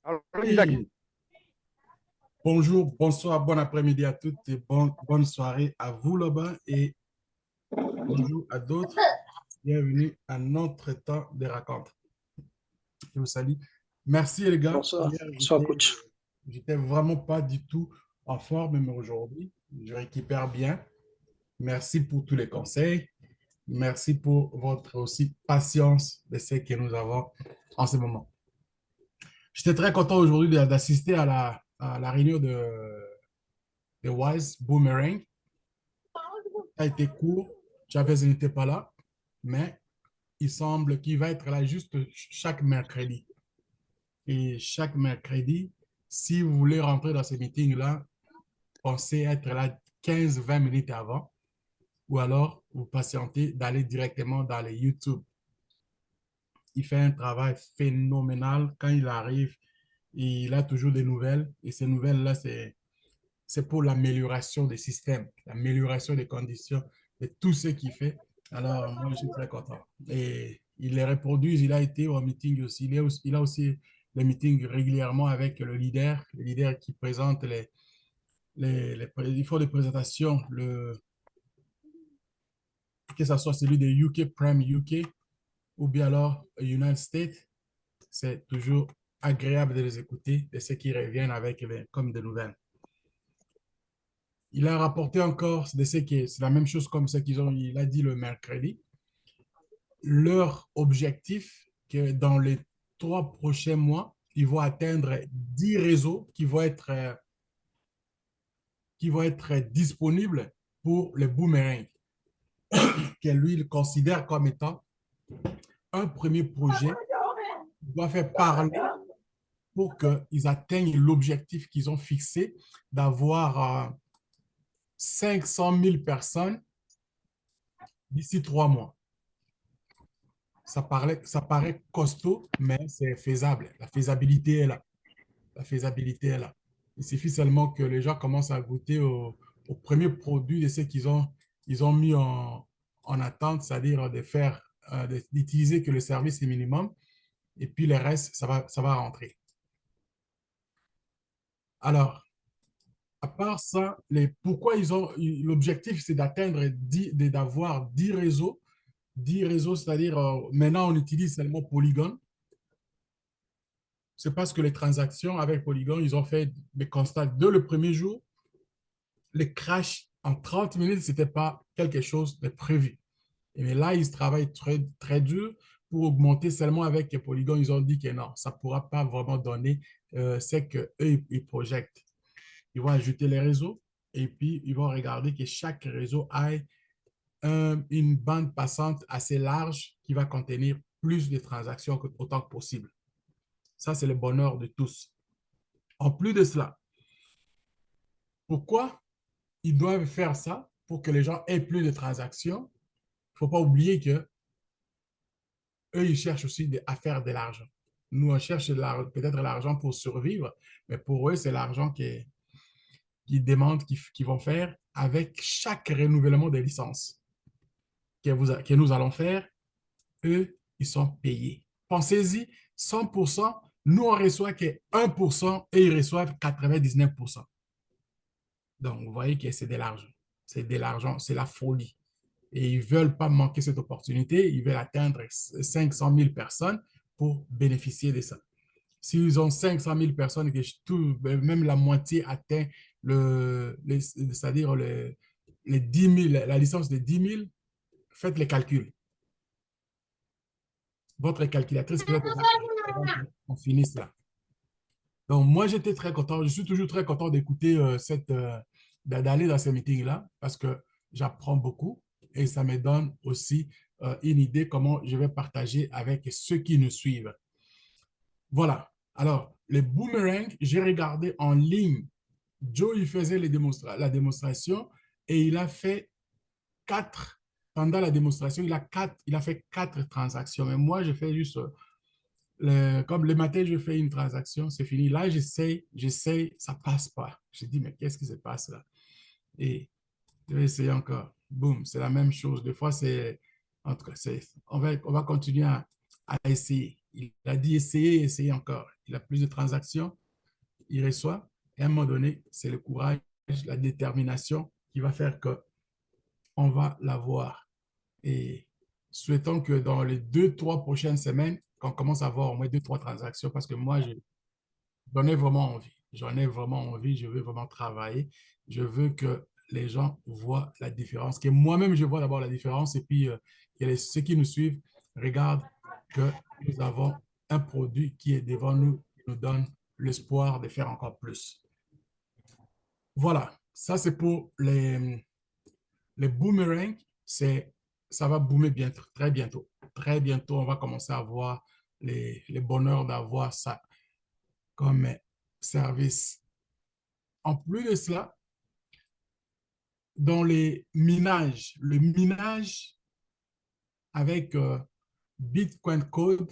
Alors, Isaac, Oui, bonjour, bonsoir, bon après-midi à toutes et bonne soirée à vous là-bas et bonjour à d'autres. Bienvenue à notre temps de raconte. Je vous salue. Merci les gars. Bonsoir, Hier, bonsoir coach. j'étais vraiment pas du tout en forme, mais aujourd'hui, je récupère bien. Merci pour tous les conseils. Merci pour votre aussi patience de ce que nous avons en ce moment. J'étais très content aujourd'hui d'assister à la réunion de Wise Boomerang. A été court. Chavez n'était pas là, mais il semble qu'il va être là juste chaque mercredi. Et chaque mercredi, si vous voulez rentrer dans ces meetings-là, pensez être là 15-20 minutes avant ou alors vous patientez d'aller directement dans les YouTube. Il fait un travail phénoménal quand il arrive. Il a toujours des nouvelles et ces nouvelles-là, c'est pour l'amélioration des systèmes, l'amélioration des conditions, de tout ce qu'il fait. Alors, moi, je suis très content. Et il les reproduit, il a été au meeting aussi. Il a aussi les meetings régulièrement avec le leader qui présente il faut des présentations, que ce soit celui de UK, Prime UK, ou bien alors United States. C'est toujours agréable de les écouter, de ceux qui reviennent avec comme des nouvelles. Il a rapporté encore de ce qui c'est la même chose comme ce il a dit le mercredi. Leur objectif, que dans les 3 prochains mois, ils vont atteindre 10 réseaux qui vont être disponibles pour les boomerangs, que lui, il considère comme étant un premier projet qui doit faire parler pour qu'ils atteignent l'objectif qu'ils ont fixé d'avoir 500 000 personnes d'ici 3 mois. Ça paraît costaud, mais c'est faisable. La faisabilité est là. La faisabilité est là. Il suffit seulement que les gens commencent à goûter au premier produit de ce ils ont mis en attente, c'est-à-dire d'utiliser que le service est minimum, et puis le reste, ça va rentrer. Alors, à part ça, pourquoi l'objectif, c'est d'avoir 10 réseaux. 10 réseaux, c'est-à-dire, maintenant, on utilise seulement Polygon. C'est parce que les transactions avec Polygon, ils ont fait des constats dès le premier jour. Les crashs en 30 minutes, ce n'était pas quelque chose de prévu. Et là, ils travaillent très, très dur pour augmenter seulement avec Polygon. Ils ont dit que non, ça ne pourra pas vraiment donner ce qu'eux, ils projettent. Ils vont ajouter les réseaux et puis ils vont regarder que chaque réseau ait une bande passante assez large qui va contenir plus de transactions autant que possible. Ça, c'est le bonheur de tous. En plus de cela, pourquoi ils doivent faire ça pour que les gens aient plus de transactions? Il ne faut pas oublier que eux, ils cherchent aussi à faire de l'argent. Nous, on cherche peut-être l'argent pour survivre, mais pour eux, c'est l'argent qui demandent, qui vont faire avec chaque renouvellement des licences que nous allons faire. Eux, ils sont payés. Pensez-y, 100%, nous, on reçoit que 1% et ils reçoivent 99%. Donc, vous voyez que c'est de l'argent. C'est de l'argent, c'est la folie. Et ils ne veulent pas manquer cette opportunité. Ils veulent atteindre 500 000 personnes pour bénéficier de ça. S'ils ont 500 000 personnes et que même la moitié atteint c'est-à-dire les 10 000, la licence de 10 000, faites les calculs. Votre calculatrice peut-être on finisse là. Donc, moi, j'étais très content. Je suis toujours très content d'écouter d'aller dans ces meetings-là parce que j'apprends beaucoup et ça me donne aussi une idée comment je vais partager avec ceux qui nous suivent. Voilà. Alors, les boomerangs, j'ai regardé en ligne. Joe, il faisait la démonstration et il a fait pendant la démonstration, il a fait 4 transactions. Mais moi, je fais juste comme le matin, je fais une transaction, c'est fini. Là, j'essaie, ça passe pas. Je dis, mais qu'est-ce qui se passe là? Et je vais essayer encore. Boum, c'est la même chose. Des fois, en tout cas, on va continuer à essayer. Il a dit essayer, essayer encore. Il a plus de transactions, il reçoit. Et à un moment donné, c'est le courage, la détermination qui va faire qu'on va l'avoir. Et souhaitons que dans les 2, 3 prochaines semaines, qu'on commence à avoir au moins 2, 3 transactions parce que moi, j'en ai vraiment envie. J'en ai vraiment envie. Je veux vraiment travailler. Je veux que les gens voient la différence, que moi-même, je vois d'abord la différence et puis que ceux qui nous suivent regardent que nous avons un produit qui est devant nous, qui nous donne l'espoir de faire encore plus. Voilà, ça c'est pour les boomerangs. Ça va boomer bientôt, très bientôt. Très bientôt, on va commencer à voir les bonheurs d'avoir ça comme service. En plus de cela, dans les minages, le minage avec Bitcoin Code,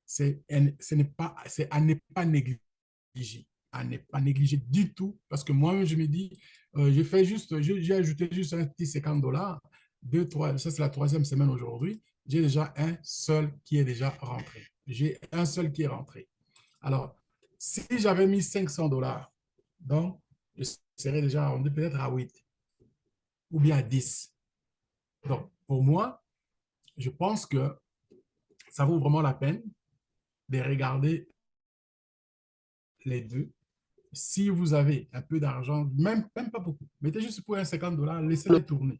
ce n'est pas, c'est à ne pas négliger. À ne pas négliger du tout, parce que moi-même, je me dis, j'ai ajouté juste un petit $50, deux, trois, ça c'est la troisième semaine aujourd'hui, j'ai déjà un seul qui est déjà rentré. J'ai un seul qui est rentré. Alors, si j'avais mis $500, donc, je serais déjà rendu peut-être à 8 ou bien à 10. Donc, pour moi, je pense que ça vaut vraiment la peine de regarder les deux. Si vous avez un peu d'argent, même pas beaucoup, mettez juste pour un $50, laissez-les tourner.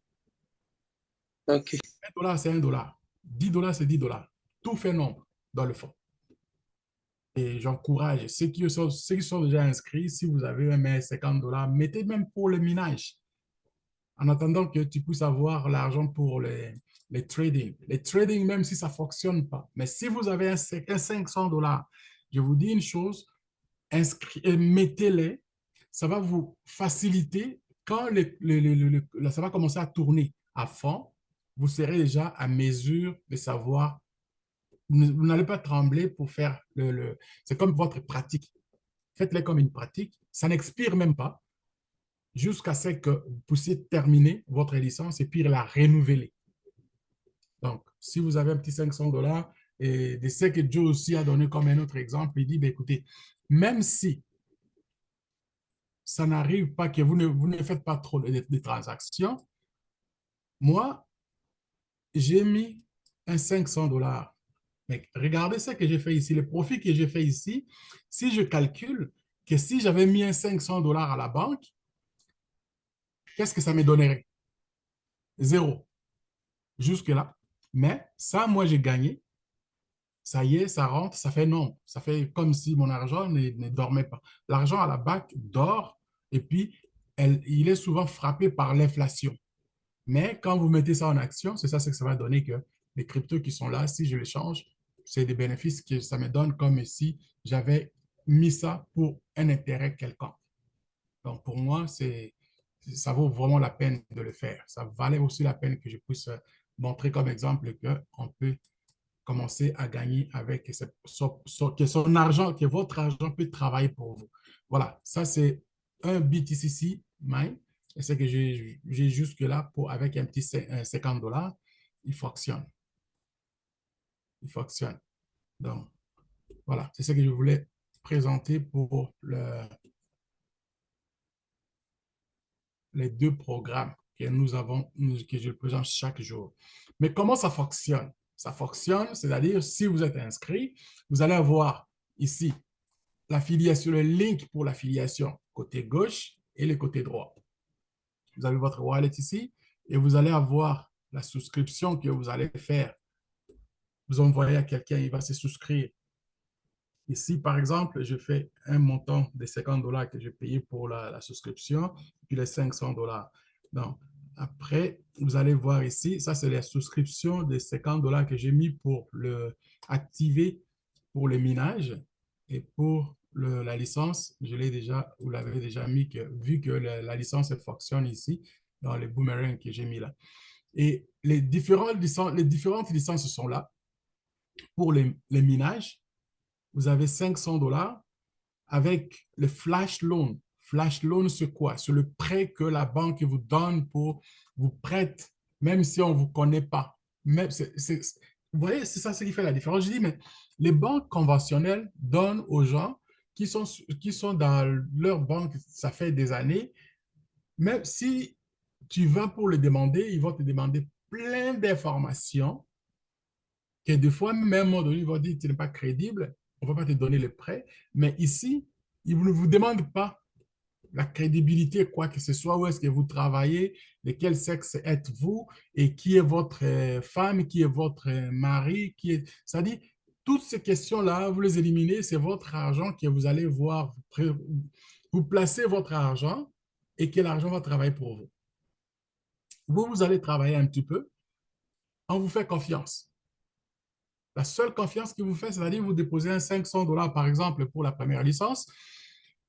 Ok. $1, c'est $1. $10, c'est $10. Tout fait nombre dans le fond. Et j'encourage ceux qui sont déjà inscrits, si vous avez un $50, mettez même pour le minage, en attendant que tu puisses avoir l'argent pour les trading. Les trading, même si ça ne fonctionne pas. Mais si vous avez un $500, je vous dis une chose, mettez-les, ça va vous faciliter quand ça va commencer à tourner à fond, vous serez déjà à mesure de savoir, vous n'allez pas trembler pour faire c'est comme votre pratique. Faites-les comme une pratique, ça n'expire même pas jusqu'à ce que vous puissiez terminer votre licence et puis la renouveler. Donc, si vous avez un petit $500, et de ce que Joe aussi a donné comme un autre exemple, il dit, ben, écoutez, même si ça n'arrive pas, que vous ne faites pas trop de transactions, moi, j'ai mis un $500. Mais regardez ce que j'ai fait ici, le profit que j'ai fait ici. Si je calcule que si j'avais mis un $500 à la banque, qu'est-ce que ça me donnerait? Zéro. Jusque-là. Mais ça, moi, j'ai gagné. Ça y est, ça rentre, ça fait non. Ça fait comme si mon argent ne dormait pas. L'argent à la banque dort et puis il est souvent frappé par l'inflation. Mais quand vous mettez ça en action, c'est ça ce que ça va donner que les cryptos qui sont là, si je les change, c'est des bénéfices que ça me donne comme si j'avais mis ça pour un intérêt quelconque. Donc, pour moi, ça vaut vraiment la peine de le faire. Ça valait aussi la peine que je puisse montrer comme exemple qu'on peut commencer à gagner avec que son argent, que votre argent peut travailler pour vous. Voilà, ça c'est un BTCC Mine. Et c'est que j'ai jusque-là avec un petit $50. Il fonctionne. Il fonctionne. Donc, voilà, c'est ce que je voulais présenter pour les deux programmes que nous avons, que je présente chaque jour. Mais comment ça fonctionne? Ça fonctionne, c'est-à-dire si vous êtes inscrit, vous allez avoir ici l'affiliation, le link pour l'affiliation côté gauche et le côté droit. Vous avez votre wallet ici et vous allez avoir la souscription que vous allez faire. Vous envoyez à quelqu'un, il va se souscrire. Ici, par exemple, je fais un montant de $50 que j'ai payé pour la souscription, puis les $500. Donc, après, vous allez voir ici, ça c'est la souscription de $50 que j'ai mis pour activer pour le minage et pour la licence, vous l'avez déjà mis, vu que la licence fonctionne ici dans les boomerangs que j'ai mis là. Et les différentes licences sont là pour les minages. Vous avez $500 avec le flash loan. Flash loan, c'est quoi? C'est le prêt que la banque vous donne pour vous prête, même si on ne vous connaît pas. Même, vous voyez, c'est ça ce qui fait la différence. Je dis, mais les banques conventionnelles donnent aux gens qui sont dans leur banque, ça fait des années, même si tu vas pour le demander, ils vont te demander plein d'informations que des fois, même à un moment donné, ils vont dire que tu n'es pas crédible, on ne va pas te donner le prêt. Mais ici, ils ne vous demandent pas la crédibilité, quoi que ce soit, où est-ce que vous travaillez, de quel sexe êtes-vous et qui est votre femme, qui est votre mari, qui est... Ça dit, toutes ces questions-là, vous les éliminez, c'est votre argent que vous allez voir, vous placez votre argent et que l'argent va travailler pour vous. Vous allez travailler un petit peu, on vous fait confiance. La seule confiance qu'ils vous fait, c'est-à-dire vous déposez un 500 $ par exemple pour la première licence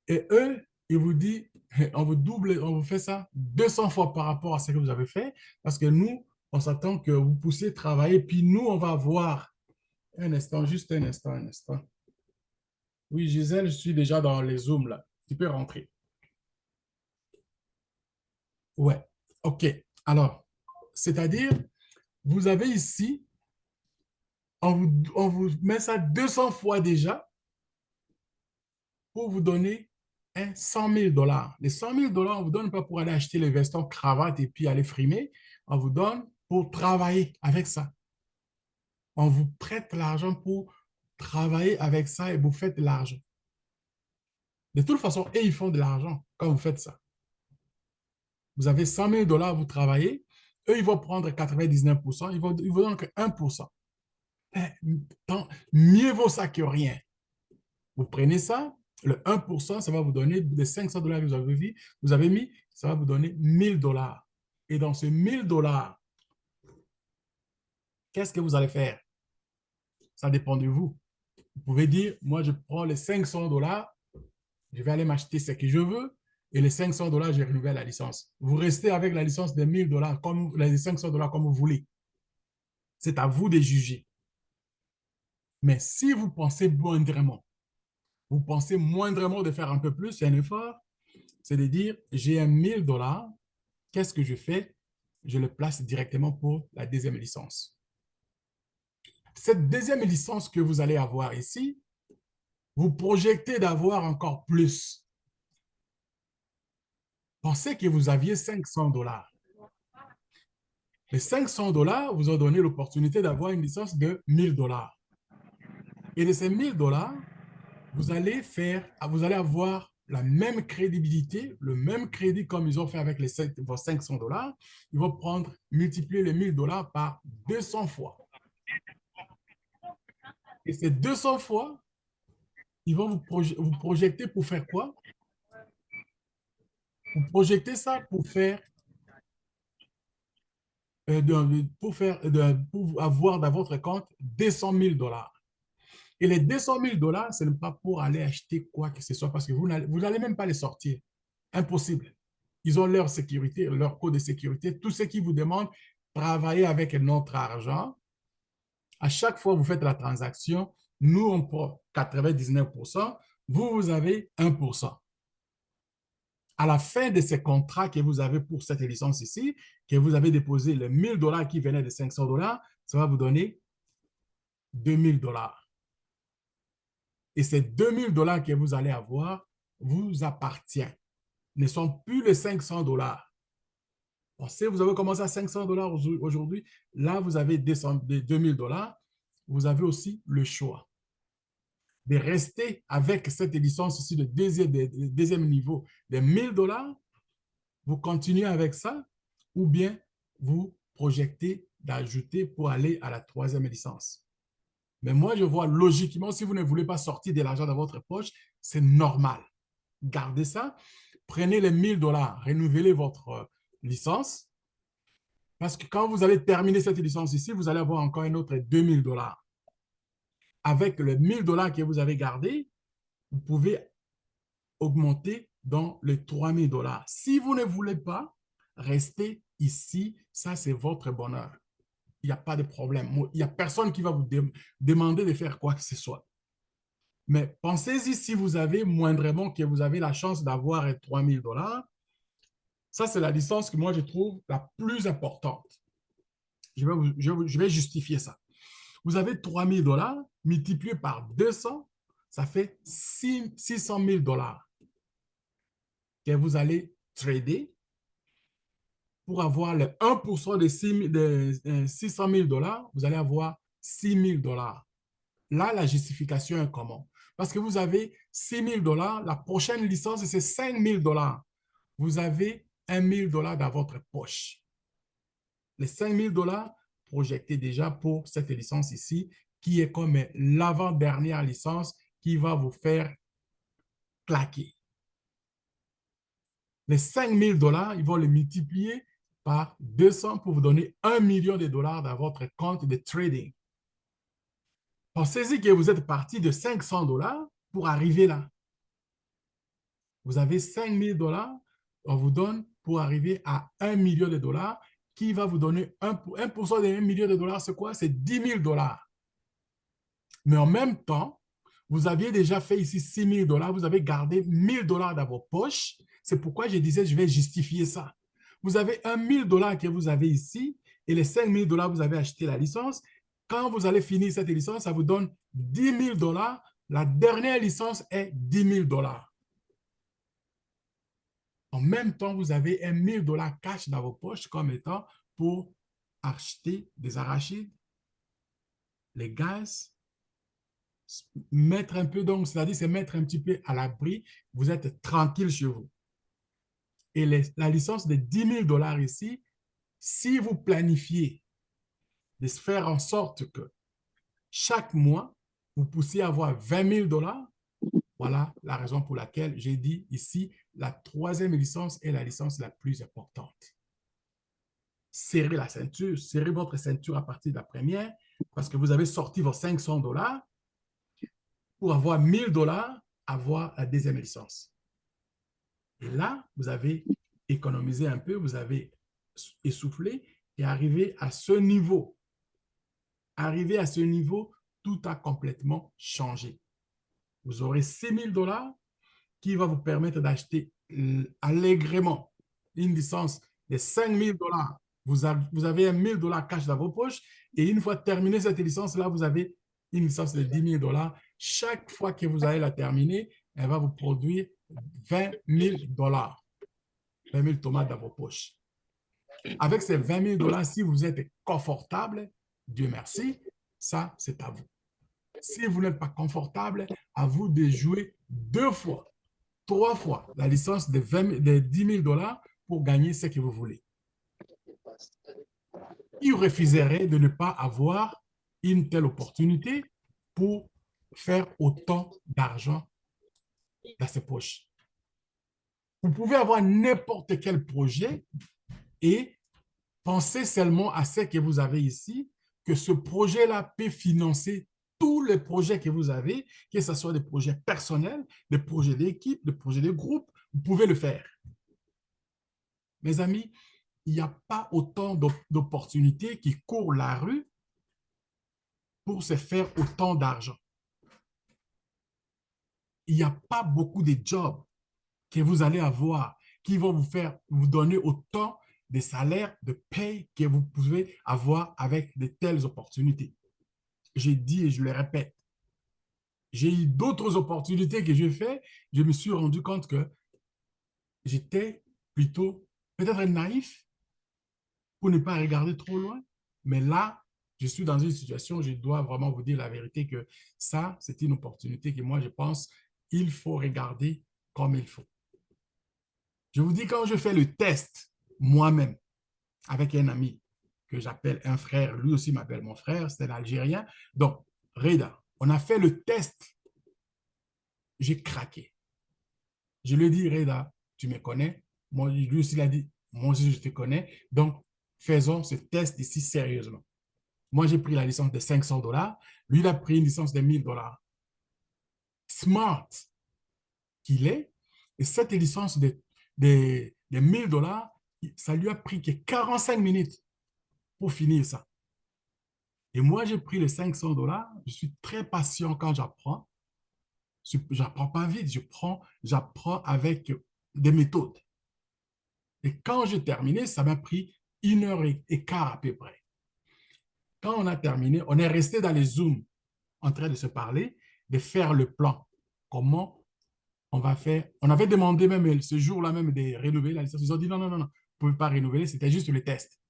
et eux, ils vous disent, on vous double, on vous fait ça 200 fois par rapport à ce que vous avez fait parce que nous, on s'attend que vous puissiez travailler puis nous, on va voir un instant, juste un instant, un instant. Oui, Gisèle, je suis déjà dans les Zooms là. Tu peux rentrer. Ouais. OK. Alors, c'est-à-dire, vous avez ici, on vous met ça 200 fois déjà pour vous donner 100 000 $. Les 100 000 $, on ne vous donne pas pour aller acheter les vestons, cravates et puis aller frimer. On vous donne pour travailler avec ça. On vous prête l'argent pour travailler avec ça et vous faites de l'argent. De toute façon, et ils font de l'argent quand vous faites ça. Vous avez 100 000 $, vous travaillez, eux, ils vont prendre 99%, ils vous donnent que 1%. Mieux vaut ça que rien. Vous prenez ça, le 1%, ça va vous donner les 500 $ que vous avez mis, ça va vous donner 1000 $. Et dans ces 1000 $, qu'est-ce que vous allez faire? Ça dépend de vous. Vous pouvez dire, moi, je prends les 500 $, je vais aller m'acheter ce que je veux, et les 500 $, je renouvelle la licence. Vous restez avec la licence des 1000 $, comme les 500 $ comme vous voulez. C'est à vous de juger. Mais si vous pensez moindrement de faire un peu plus, un effort, c'est de dire, j'ai un 1000 $, qu'est-ce que je fais? Je le place directement pour la deuxième licence. Cette deuxième licence que vous allez avoir ici, vous projetez d'avoir encore plus. Pensez que vous aviez 500 $. Les 500 $ vous ont donné l'opportunité d'avoir une licence de 1000 $. Et de ces 1000 $, vous allez avoir la même crédibilité, le même crédit comme ils ont fait avec vos 500 $. Ils vont multiplier les 1000 $ par 200 fois. Et ces 200 fois, ils vont vous projeter pour faire quoi? Vous projetez ça pour faire, pour avoir dans votre compte 200 000 $. Et les 200 000 $, ce n'est pas pour aller acheter quoi que ce soit parce que vous n'allez même pas les sortir. Impossible. Ils ont leur sécurité, leur code de sécurité. Tout ce qui vous demande, travailler avec notre argent. À chaque fois que vous faites la transaction, nous, on prend 99%, vous avez 1%. À la fin de ces contrats que vous avez pour cette licence ici, que vous avez déposé les 1000 $ qui venaient de 500 $, ça va vous donner 2000 $. Et ces 2000 $ que vous allez avoir vous appartient. Ne sont plus les 500 $. Si vous avez commencé à 500 $ aujourd'hui, là, vous avez 2000 $. Vous avez aussi le choix de rester avec cette licence ici de deuxième niveau de 1000 $. Vous continuez avec ça ou bien vous projetez d'ajouter pour aller à la troisième licence. Mais moi, je vois logiquement, si vous ne voulez pas sortir de l'argent dans votre poche, c'est normal. Gardez ça, prenez les 1000 $, renouvelez votre licence, parce que quand vous allez terminer cette licence ici, vous allez avoir encore un autre 2000 $. Avec les 1000 $ que vous avez gardés, vous pouvez augmenter dans les 3000 $. Si vous ne voulez pas, restez ici, ça c'est votre bonheur. Il n'y a pas de problème. Il n'y a personne qui va vous demander de faire quoi que ce soit. Mais pensez-y si vous avez moindrement que vous avez la chance d'avoir 3000 $. Ça, c'est la licence que moi, je trouve la plus importante. Je vais justifier ça. Vous avez 3 000 dollars multiplié par 200, ça fait 600 000 dollars que vous allez trader pour avoir le 1% de 600 000 dollars. Vous allez avoir 6 000 dollars. Là, la justification est comment? Parce que vous avez 6 000 dollars, la prochaine licence, c'est 5 000 dollars. Vous avez 1 000 dollars dans votre poche. Les 5 000 dollars projetés déjà pour cette licence ici, qui est comme l'avant-dernière licence qui va vous faire claquer. Les 5 000 dollars, ils vont les multiplier par 200 pour vous donner 1 million de dollars dans votre compte de trading. Pensez-y que vous êtes parti de 500 dollars pour arriver là. Vous avez 5 000 dollars, on vous donne pour arriver à 1 million de dollars, qui va vous donner 1% de 1 million de dollars, c'est quoi? C'est 10 000 dollars. Mais en même temps, vous aviez déjà fait ici 6 000 dollars, vous avez gardé 1 000 dollars dans vos poches. C'est pourquoi je disais, je vais justifier ça. Vous avez 1 000 dollars que vous avez ici et les 5 000 dollars, vous avez acheté la licence. Quand vous allez finir cette licence, ça vous donne 10 000 dollars. La dernière licence est 10 000 dollars. En même temps, vous avez 1 000 dollars cash dans vos poches comme étant pour acheter des arachides, les gaz, mettre un peu, donc, c'est-à-dire c'est mettre un petit peu à l'abri, vous êtes tranquille chez vous. Et la licence de 10 000 dollars ici, si vous planifiez de se faire en sorte que chaque mois, vous puissiez avoir 20 000 dollars, voilà la raison pour laquelle j'ai dit ici, la troisième licence est la licence la plus importante. Serrez la ceinture, serrez votre ceinture à partir de la première, parce que vous avez sorti vos 500 dollars pour avoir 1 000 dollars, avoir la deuxième licence. Et là, vous avez économisé un peu, vous avez essoufflé et arrivé à ce niveau. Arrivé à ce niveau, tout a complètement changé. Vous aurez 6 000 dollars qui va vous permettre d'acheter allègrement une licence de 5 000 dollars. Vous avez 1 000 dollars cash dans vos poches et une fois terminée cette licence-là, vous avez une licence de 10 000 dollars. Chaque fois que vous allez la terminer, elle va vous produire 20 000 dollars. 20 000 tomates dans vos poches. Avec ces 20 000 dollars, si vous êtes confortable, Dieu merci, ça, c'est à vous. Si vous n'êtes pas confortable, à vous de jouer 2 fois, 3 fois la licence de 10 000 dollars pour gagner ce que vous voulez. Qui refuserait de ne pas avoir une telle opportunité pour faire autant d'argent dans ses poches? Vous pouvez avoir n'importe quel projet et pensez seulement à ce que vous avez ici, que ce projet-là peut financer tous les projets que vous avez, que ce soit des projets personnels, des projets d'équipe, des projets de groupe, vous pouvez le faire. Mes amis, il n'y a pas autant d'opportunités qui courent la rue pour se faire autant d'argent. Il n'y a pas beaucoup de jobs que vous allez avoir qui vont vous donner autant de salaires, de paye que vous pouvez avoir avec de telles opportunités. J'ai dit et je le répète, j'ai eu d'autres opportunités que j'ai fait. Je me suis rendu compte que j'étais plutôt peut-être naïf pour ne pas regarder trop loin. Mais là, je suis dans une situation où je dois vraiment vous dire la vérité que ça, c'est une opportunité que moi, je pense il faut regarder comme il faut. Je vous dis, quand je fais le test moi-même avec un ami que j'appelle un frère, lui aussi m'appelle mon frère, c'est un Algérien. Donc, Reda, on a fait le test. J'ai craqué. Je lui ai dit, Reda, tu me connais. Moi, lui aussi, il a dit, moi aussi, je te connais. Donc, faisons ce test ici sérieusement. Moi, j'ai pris la licence de 500 dollars. Lui, il a pris une licence de 1000 dollars. Smart qu'il est. Et cette licence de 1000 dollars, ça lui a pris que 45 minutes pour finir ça. Et moi, j'ai pris les 500 dollars. Je suis très patient quand j'apprends. Je n'apprends pas vite, j'apprends avec des méthodes. Et quand j'ai terminé, ça m'a pris 1 heure et quart à peu près. Quand on a terminé, on est resté dans les Zooms en train de se parler, de faire le plan. Comment on va faire. On avait demandé même ce jour-là même de rénover la licence. Ils ont dit non, non, non, non, vous ne pouvez pas rénover, c'était juste le test.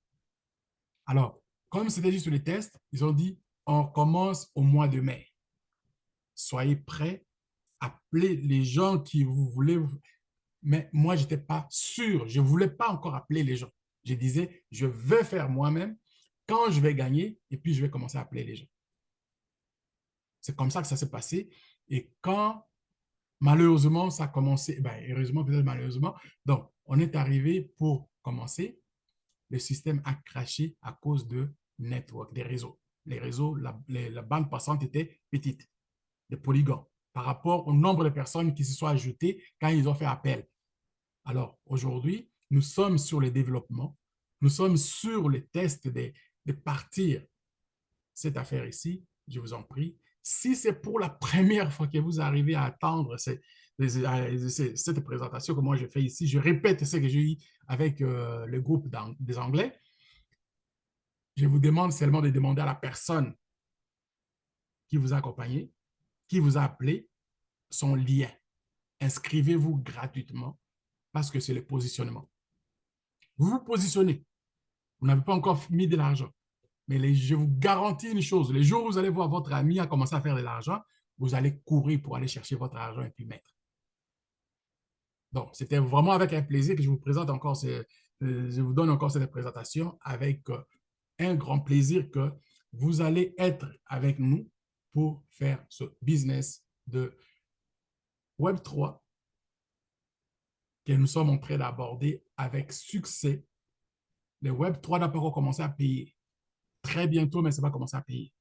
Alors, comme c'était juste le test, ils ont dit on commence au mois de mai. Soyez prêts, appelez les gens qui vous voulez. Mais moi, je n'étais pas sûr. Je ne voulais pas encore appeler les gens. Je disais, je vais faire moi-même quand je vais gagner et puis je vais commencer à appeler les gens. C'est comme ça que ça s'est passé. Et quand malheureusement, ça a commencé, ben, heureusement, peut-être malheureusement, donc on est arrivé pour commencer, le système a craché à cause de network, des réseaux. Les réseaux, la bande passante était petite, des polygones, par rapport au nombre de personnes qui se sont ajoutées quand ils ont fait appel. Alors, aujourd'hui, nous sommes sur le développement, nous sommes sur le test de partir cette affaire ici, je vous en prie. Si c'est pour la première fois que vous arrivez à attendre cette présentation que moi je fais ici, je répète ce que j'ai eu avec le groupe des Anglais, je vous demande seulement de demander à la personne qui vous a accompagné, qui vous a appelé, son lien. Inscrivez-vous gratuitement parce que c'est le positionnement. Vous vous positionnez. Vous n'avez pas encore mis de l'argent. Mais je vous garantis une chose, les jours où vous allez voir votre ami a commencé à faire de l'argent, vous allez courir pour aller chercher votre argent et puis mettre. Donc, c'était vraiment avec un plaisir que je vous présente encore, je vous donne encore cette présentation avec un grand plaisir que vous allez être avec nous pour faire ce business de Web3 que nous sommes en train d'aborder avec succès. Le Web3 n'a pas encore commencé à payer. Très bientôt, mais ça va commencer à payer.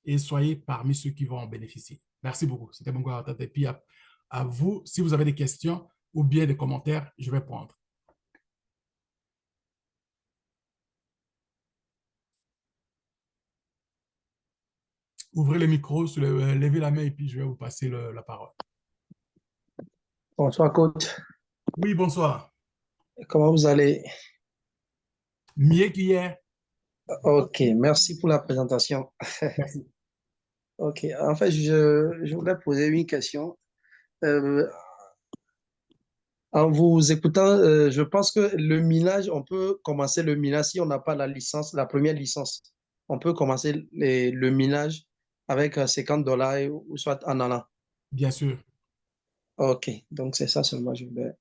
Et soyez parmi ceux qui vont en bénéficier. Merci beaucoup. C'était mon gars. Et puis à vous, si vous avez des questions ou bien des commentaires, je vais prendre. Ouvrez le micro, levez la main et puis je vais vous passer la parole. Bonsoir, coach. Oui, bonsoir. Comment vous allez? Mieux qu'hier. Ok, merci pour la présentation. Merci. Ok, en fait, je voulais poser une question. Euh, En vous écoutant, je pense que le minage, on peut commencer le minage si on n'a pas la licence, la première licence. On peut commencer le minage avec $50 ou soit en allant. Bien sûr. Ok, donc c'est ça seulement je voulais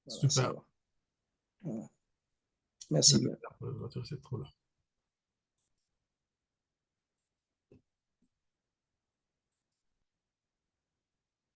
voilà, Super. savoir. Voilà. Merci bien. C'est trop là.